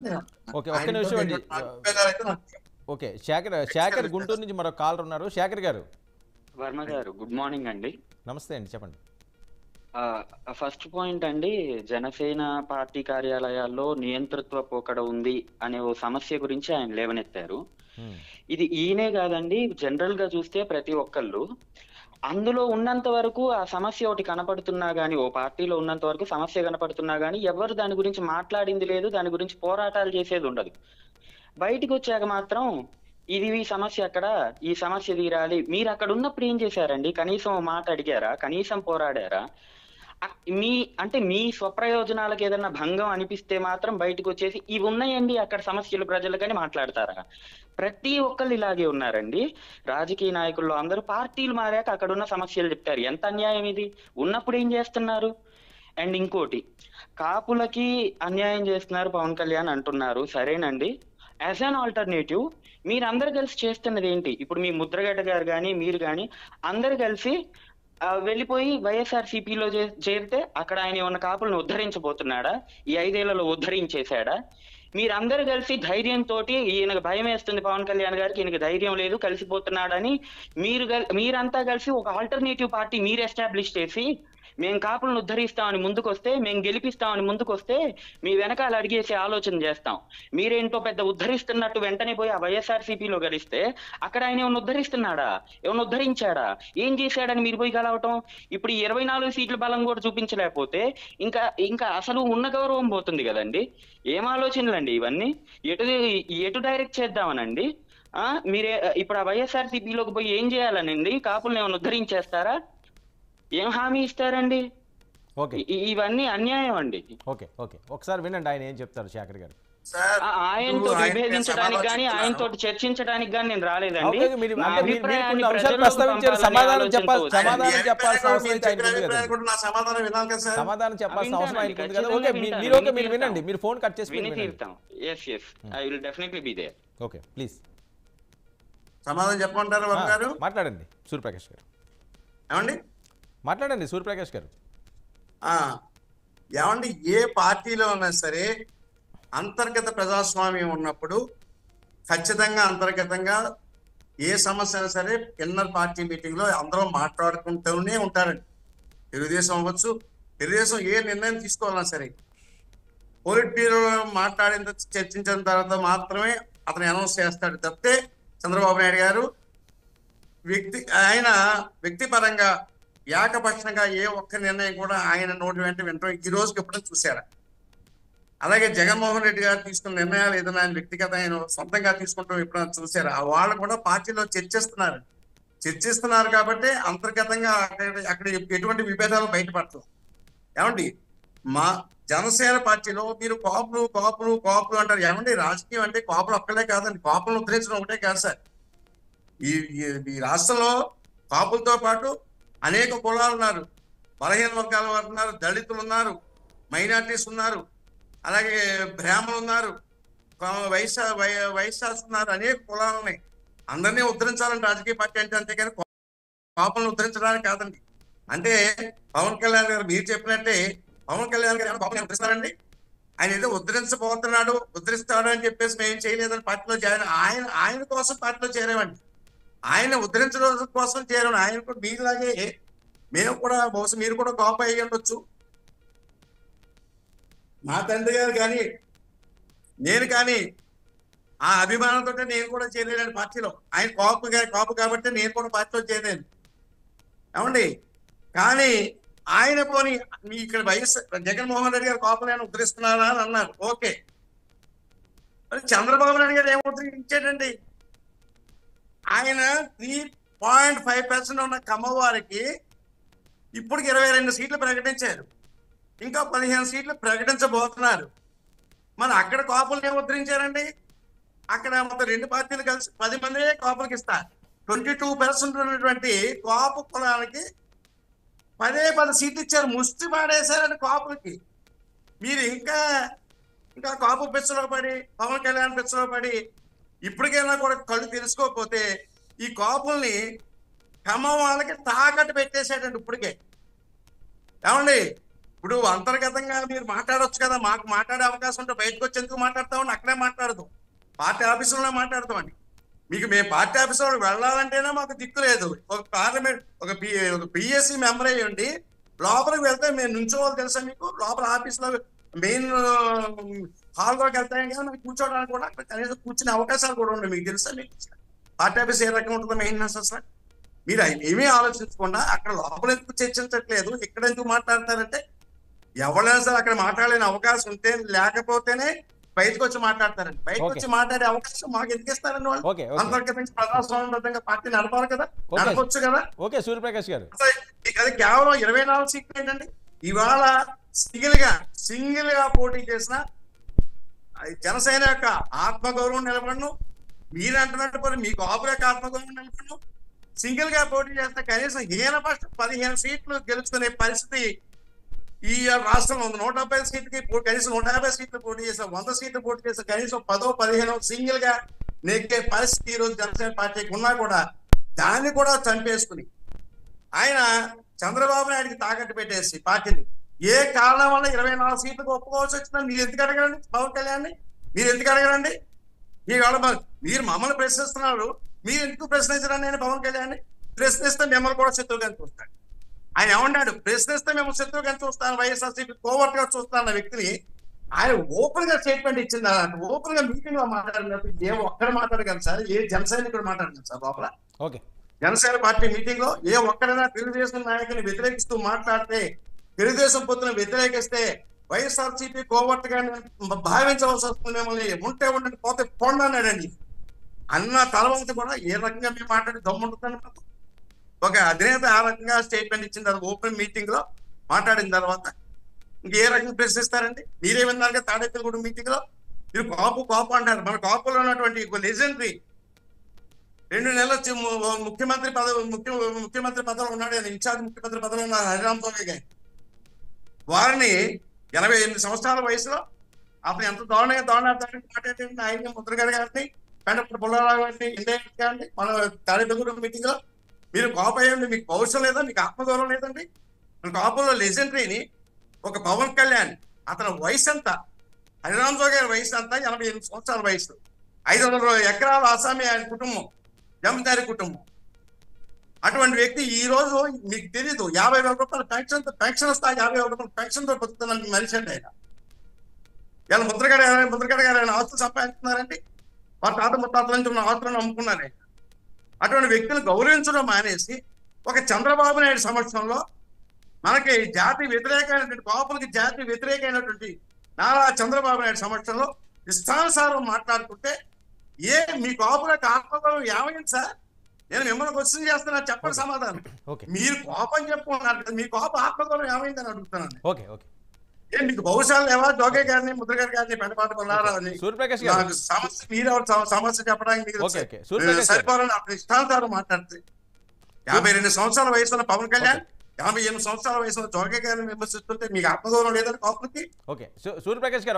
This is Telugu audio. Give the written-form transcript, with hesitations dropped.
ఓకే. ఒక్క ఆయనతో నిమిషం అండి. నాకు విభేదాలైతే నాకు ఓకే. శేఖర్ గుంటూరు నుంచి మరో కాలర్ ఉన్నారు. శేఖర్ గారు వర్మ గారు గుడ్ మార్నింగ్ అండి. నమస్తే అండి. చెప్పండి. ఫస్ట్ పాయింట్ అండి, జనసేన పార్టీ కార్యాలయాల్లో నియంతృత్వ పోకడ ఉంది అనే ఓ సమస్య గురించి ఆయన లేవనెత్తారు. హ్మ్. ఇది ఈయనే కాదండి, జనరల్ గా చూస్తే ప్రతి ఒక్కళ్ళు అందులో ఉన్నంత వరకు ఆ సమస్య ఒకటి కనపడుతున్నా గానీ, ఓ పార్టీలో ఉన్నంత వరకు సమస్య కనపడుతున్నా గానీ ఎవరు దాని గురించి మాట్లాడింది లేదు, దాని గురించి పోరాటాలు చేసేది ఉండదు. బయటికి వచ్చాక మాత్రం ఇది ఈ సమస్య అక్కడ, ఈ సమస్య తీరాలి. మీరు అక్కడ ఉన్నప్పుడు ఏం చేశారండి? కనీసం ఓ మాట అడిగారా? కనీసం పోరాడారా? మీ అంటే మీ స్వప్రయోజనాలకు ఏదన్నా భంగం అనిపిస్తే మాత్రం బయటకు వచ్చేసి ఇవి ఉన్నాయండి అక్కడ సమస్యలు ప్రజలకని మాట్లాడతారా? ప్రతి ఒక్కళ్ళు ఇలాగే ఉన్నారండి. రాజకీయ నాయకుల్లో అందరూ పార్టీలు మారాక అక్కడ ఉన్న సమస్యలు చెప్తారు. ఎంత అన్యాయం ఇది! ఉన్నప్పుడు ఏం చేస్తున్నారు? అండ్ ఇంకోటి, కాపులకి అన్యాయం చేస్తున్నారు పవన్ కళ్యాణ్ అంటున్నారు. సరేనండి. యాజ్ అన్ ఆల్టర్నేటివ్ మీరందరూ కలిసి చేస్తున్నది ఏంటి? ఇప్పుడు మీ ముద్రగడ్డ గారు కానీ, మీరు కానీ అందరు కలిసి వెళ్ళిపోయి వైఎస్ఆర్సీపీలో చేరితే అక్కడ ఆయన ఏమన్నా కాపులను ఉద్ధరించబోతున్నాడా? ఈ 5 ఏళ్లలో ఉద్ధరించేశాడా? మీరందరూ కలిసి ధైర్యంతో, ఈయనకు భయం వేస్తుంది పవన్ కళ్యాణ్ గారికి, ఈయనకి ధైర్యం లేదు కలిసిపోతున్నాడని మీరంతా కలిసి ఒక ఆల్టర్నేటివ్ పార్టీ మీరు ఎస్టాబ్లిష్ చేసి మేము కాపులను ఉద్ధరిస్తామని ముందుకొస్తే, మేము గెలిపిస్తామని ముందుకొస్తే మీ వెనకాల అడిగేసే ఆలోచన చేస్తాం. మీరేంటో పెద్ద ఉద్ధరిస్తున్నట్టు వెంటనే పోయి ఆ వైఎస్ఆర్సీపీలో కలిస్తే అక్కడ ఆయన ఏమైనా ఉద్ధరిస్తున్నాడా? ఏమైనా ఉద్ధరించాడా? ఏం చేశాడని మీరు పోయి కలవటం? ఇప్పుడు 24 సీట్ల బలం కూడా చూపించలేకపోతే ఇంకా ఇంకా అసలు ఉన్న గౌరవం పోతుంది కదండి. ఏం ఆలోచనలండి ఇవన్నీ? ఎటు ఎటు డైరెక్ట్ చేద్దామనండి? మీరే ఇప్పుడు ఆ వైఎస్ఆర్సీపీలోకి పోయి ఏం చేయాలనండి? కాపులను ఏమైనా ఉద్ధరించేస్తారా? ఏం హామీ ఇస్తారండి? ఓకే. ఇవన్నీ అన్యాయం అండి. ఓకే. ఓకే. ఒకసారి వినండి ఆయన ఏం చెప్తారు శేఖర్ గారు. సార్ ఆయనతో విభేదించడానికి కానీ, ఆయనతో చర్చించడానికి కానీ నేను రాలేదండి. ఓకే. మీరు నా అంటే మీరు అభిప్రాయాన్ని కొన్ని అంశాలు ప్రజల్లోకి ప్రస్తావించారు. పంపాలనే సమాధానం ఆలోచనతో వచ్చాను. చెప్పాల్సిన అవసరం అయితే ఆయనకు ఉంది కదా. కూడా నా సమాధానం వినాలి కదా సార్. సమాధానం చెప్పాల్సిన అవసరం ఆయనకు ఉంది కదా. ఖచ్చితంగా ఓకే. వింటాను. మీరు వినండి. మీరు ఫోన్ కట్ చేసి మీరు విని వినండి. తీరుతాం. Yes I will definitely be there. Okay. Please సమాధానం చెప్పమంటారా వర్మ గారు? మాట్లాడండి సూర్యప్రకాష్ గారు. ఏమండి మాట్లాడండి సూర్యప్రకాష్ గారు. ఆ, ఏమండి ఏ పార్టీలో ఉన్నా సరే అంతర్గత ప్రజాస్వామ్యం ఉన్నప్పుడు ఖచ్చితంగా అంతర్గతంగా ఏ సమస్య అయినా సరే ఇన్నర్ పార్టీ మీటింగ్ లో అందరూ మాట్లాడుకుంటూనే ఉంటారండి. తెలుగుదేశం అవ్వచ్చు, తెలుగుదేశం ఏ నిర్ణయం తీసుకోవాలన్నా సరే పోలిట్ బ్యూరోలో మాట్లాడిన చర్చించిన తర్వాత మాత్రమే అతను అనౌన్స్ చేస్తాడు తప్పితే చంద్రబాబు నాయుడు గారు ఆయన వ్యక్తిపరంగా ఏకపక్షంగా ఏ ఒక్క నిర్ణయం కూడా ఆయన నోటి వెంట వింటాం ఈ రోజుకి ఎప్పుడైనా చూశారా? అలాగే జగన్మోహన్ రెడ్డి గారు తీసుకున్న నిర్ణయాలు ఏదైనా ఆయన వ్యక్తిగత ఆయన సొంతంగా తీసుకుంటాం ఎప్పుడైనా చూశారా? వాళ్ళు కూడా పార్టీలో చర్చిస్తున్నారు కాబట్టి అంతర్గతంగా అక్కడ ఎటువంటి విభేదాలు బయటపడతాం. ఏమండి మా జనసేన పార్టీలో మీరు కాపులు అంటారు. ఏమండి రాజకీయం అంటే కాపులు ఒక్కలే కాదండి, కాపులను ఉద్ధరించడం ఒకటే కాదు సార్. ఈ రాష్ట్రంలో కాపులతో పాటు అనేక కులాలు ఉన్నారు, బలహీన వర్గాల వారు ఉన్నారు, దళితులు ఉన్నారు, మైనార్టీస్ ఉన్నారు, అలాగే బ్రాహ్మణులు ఉన్నారు, వైశ్యాస్ ఉన్నారు, అనేక కులాలు ఉన్నాయి. అందరినీ ఉద్ధరించాలని రాజకీయ పార్టీ అంటే, అంతేకాని కాపులను ఉద్ధరించడానికి కాదండి. అంటే పవన్ కళ్యాణ్ గారు మీరు చెప్పినట్టే పవన్ కళ్యాణ్ గారు కాపులను ఉద్ధరిస్తారండి? ఆయన ఏదో ఉద్ధరిస్తాడు అని చెప్పేసి మేము చేయలేదని పార్టీలో చేరాను. ఆయన కోసం పార్టీలో చేరామండి. ఆయన ఉద్ధరించడం కోసం చేరాను. ఆయన కూడా మీలాగే మేము కూడా బహుశా మీరు కూడా కాపు అయ్యి ఉండొచ్చు. మా తండ్రి గారు కానీ నేను కానీ ఆ అభిమానంతో నేను కూడా చేరాను పార్టీలో. ఆయన కాపు కాబట్టి నేను కూడా పార్టీలో చేరాను. ఏమండి కానీ ఆయన పోని మీ ఇక్కడ జగన్మోహన్ రెడ్డి గారు కాపులను ఉద్ధరిస్తున్నారా అని అన్నారు. ఓకే, మరి చంద్రబాబు నాయుడు గారు ఏం ఉద్ధరించాడండి? ఆయన 3.5% ఉన్న కమ్మవారికి ఇప్పటికి 22 సీట్లు ప్రకటించారు, ఇంకా 15 సీట్లు ప్రకటించబోతున్నారు. మరి అక్కడ కాపులను ఏం ఉద్ధరించారండి? అక్కడ మొత్తం 2 పార్టీలు కలిసి 10 మందే కాపులకు ఇస్తారు. 22% ఉన్నటువంటి కాపు కులానికి 10 సీట్లు ఇచ్చారు, ముష్టి పాడేశారని కాపులకి. మీరు ఇంకా కాపు పిచ్చలో పడి పవన్ కళ్యాణ్ పిచ్చలో పడి ఇప్పటికైనా కూడా కళ్ళు తెలుసుకోకపోతే ఈ కాపుల్ని ఖమ్మం వాళ్ళకి తాకట్టు పెట్టేశాడండి ఇప్పటికే. ఏమండి ఇప్పుడు అంతర్గతంగా మీరు మాట్లాడొచ్చు కదా, మాకు మాట్లాడే అవకాశం ఉంటే బయటకు వచ్చి ఎందుకు మాట్లాడతామని అక్కడే మాట్లాడదు, పార్టీ ఆఫీసులోనే మాట్లాడతామండి. మీకు మేము పార్టీ ఆఫీసులో వెళ్ళాలంటేనే మాకు దిక్కు లేదు. ఒక పార్లమెంట్ ఒక పిఎస్సి మెంబర్ అయ్యండి లోపలికి వెళ్తే మేము నుంచోవాలి తెలుసా మీకు? లోపల ఆఫీసులో మెయిన్ హాల్లోకి వెళ్తాం కదా, మనకి కూర్చోవడానికి కూడా అక్కడ కనీసం కూర్చునే అవకాశాలు కూడా ఉండవు. మీకు తెలుసా? మీకు పార్టీ ఆఫీస్ ఏ రకంగా ఉంటుందో మెయింటెనెన్స్ అసలు మీరు ఏమీ ఆలోచించకుండా అక్కడ లోపల ఎందుకు చర్చించట్లేదు, ఇక్కడ ఎందుకు మాట్లాడతారంటే ఎవరైనా సరే అక్కడ మాట్లాడలేని అవకాశం ఉంటే లేకపోతేనే బయటకు వచ్చి మాట్లాడతారండి. బయటకు వచ్చి మాట్లాడే అవకాశం మాకు ఎందుకు ఇస్తారండి వాళ్ళు? అంతర్గతించి ప్రజాస్వామ్యబద్ధంగా పార్టీ నడపాలి కదా, నడపొచ్చు కదా. ఓకే సూర్యప్రకాష్ గారు, అది కేవలం 24 సీట్లు ఏంటండి. ఇవాళ సింగిల్ గా పోటీ చేసిన జనసేన యొక్క ఆత్మగౌరవం నిలబడను, మీరు అంటున్నట్టు పోనీ మీకు ఆపుల యొక్క ఆత్మగౌరవం నిలబడను. సింగిల్ గా పోటీ చేస్తే కనీసం హీనపక్ష 15 సీట్లు గెలుచుకునే పరిస్థితి ఈ రాష్ట్రంలో ఉంది. 170 సీట్లకి కనీసం 150 సీట్లు పోటీ చేస్తే 100 సీట్లు పోటీ చేస్తే కనీసం 10-15 సింగిల్ గా నెగ్గే పరిస్థితి ఈ రోజు జనసేన పార్టీకి ఉన్నా కూడా దాన్ని కూడా చంపేసుకుని ఆయన చంద్రబాబు నాయుడికి తాకట్టు పెట్టేసి పార్టీని ఏ కారణం వల్ల 24 సీట్లకు ఒప్పుకోవాల్సి వచ్చిందని మీరు ఎందుకు అడగరండి? పవన్ కళ్యాణ్ మీరు ఎందుకు అడగరండి? మీరు మమ్మల్ని ప్రశ్నిస్తున్నారు, మీరు ఎందుకు ప్రశ్నించరండి? నేను పవన్ కళ్యాణ్ ప్రశ్నిస్తే మిమ్మల్ని కూడా శత్రువుగా చూస్తాడు. ఆయన ఏమన్నాడు? ప్రశ్నిస్తే మేము శత్రువుగా చూస్తాను, వైఎస్ఆర్సీపీ కోవర్ట్ గా చూస్తాన్న వ్యక్తిని ఆయన ఓపెన్ గా స్టేట్మెంట్ ఇచ్చింది. ఓపెన్ గా మీటింగ్ లో మాట్లాడినప్పుడు ఏ ఒక్కరు మాట్లాడగలను సార్? ఏ జనసైనికుడు మాట్లాడగలను సార్? లోపల జనసేన పార్టీ మీటింగ్ లో ఏ ఒక్కరైనా తెలుగుదేశం నాయకుని వ్యతిరేకిస్తూ మాట్లాడితే, తెలుగుదేశం పొత్తును వ్యతిరేకిస్తే వైఎస్ఆర్సీపీ కోవర్ట్ గా భావించవలసి వస్తుంది, మిమ్మల్ని ఉంటే ఉండండి పోతే పోండి అన్నాడండి. అన్న తర్వాత కూడా ఏ రకంగా మేము మాట్లాడి దమ్ముంటుందని ఒక అధినేత ఆ రకంగా స్టేట్మెంట్ ఇచ్చిన తర్వాత ఓపెన్ మీటింగ్ లో మాట్లాడిన తర్వాత ఇంకే రకంగా ప్రశ్నిస్తారండి? మీరేమన్నారు కదా తాడేపల్లిగూడెం మీటింగ్ లో మీరు కాపు అంటారు. మన కాపులో ఉన్నటువంటి లెజెండరీ 2 నెలల ముఖ్యమంత్రి పదవి ఉన్నాడు, ఇన్ఛార్జ్ ముఖ్యమంత్రి పదవి ఉన్నారు హరిరామ్ తోగే గారు. వారిని 88 సంవత్సరాల వయసులో అతను ఎంత దారుణానికి మాట్లాడండి. ఆయన ముద్రగారి గారిని పెండపూడి పుల్లారావు గారిని ఇండైరెక్ట్ గారిని మన తాడేపల్లిగూడెం మీటింగ్ లో మీరు కాపు అయ్యండి, మీకు పౌరుషం లేదా, మీకు ఆత్మగౌరవం లేదండి? మన కాపులో లెజెండరీని ఒక పవన్ కళ్యాణ్ అతని వయసు ఎంత? హరిరామ్ తోగే గారి వయసు అంతా 88 సంవత్సరాల వయసు. 500 ఎకరాల ఆసామి ఆయన కుటుంబం, జమీందారి కుటుంబం. అటువంటి వ్యక్తి ఈ రోజు మీకు తెలీదు 50,000 రూపాయల పెన్షన్ వస్తా 50,000 రూపాయల పెన్షన్ తో బతుకుతున్న మనిషి అండి ఆయన. ఇలా ముద్రగడ గారు ఆయన ఆస్తులు సంపాదించుకున్నారండి, వారి తాత ముత్తాతల నుంచి ఉన్న ఆస్తులను అమ్ముకున్నారే. అటువంటి వ్యక్తులు గౌరవించడం మానేసి ఒక చంద్రబాబు నాయుడు సమక్షంలో మనకి జాతి వ్యతిరేకమైనటువంటి కాపులకి జాతి వ్యతిరేకమైనటువంటి నారా చంద్రబాబు నాయుడు సమక్షంలో ఇష్టానుసారం మాట్లాడుకుంటే మీ కాపులకు ఆత్మగౌరవం ఏమైంది సార్? నేను మిమ్మల్ని క్వశ్చన్ చేస్తున్నా, చెప్పండి సమాధానం. మీరు కోపం చెప్పుకున్నారు కదా, మీ కోపం ఆత్మగౌరవం ఏమైందని అడుగుతున్నాను. మీకు బహుశా లేవా జోగే గారిని ముద్రగారి గారిని పెంటపాటు కొన్నారని సమస్య మీరు సమస్య చెప్పడానికి సరిపోవాలని అప్పుడు ఇష్టానుసారం మాట్లాడితే 52 సంవత్సరాల వయసులో పవన్ కళ్యాణ్ 58 సంవత్సరాల వయసులో జోగే గారిని విమర్శిస్తుంటే మీకు ఆత్మగౌరవం లేదని కాపులకి. సూర్యప్రకాష్ గారు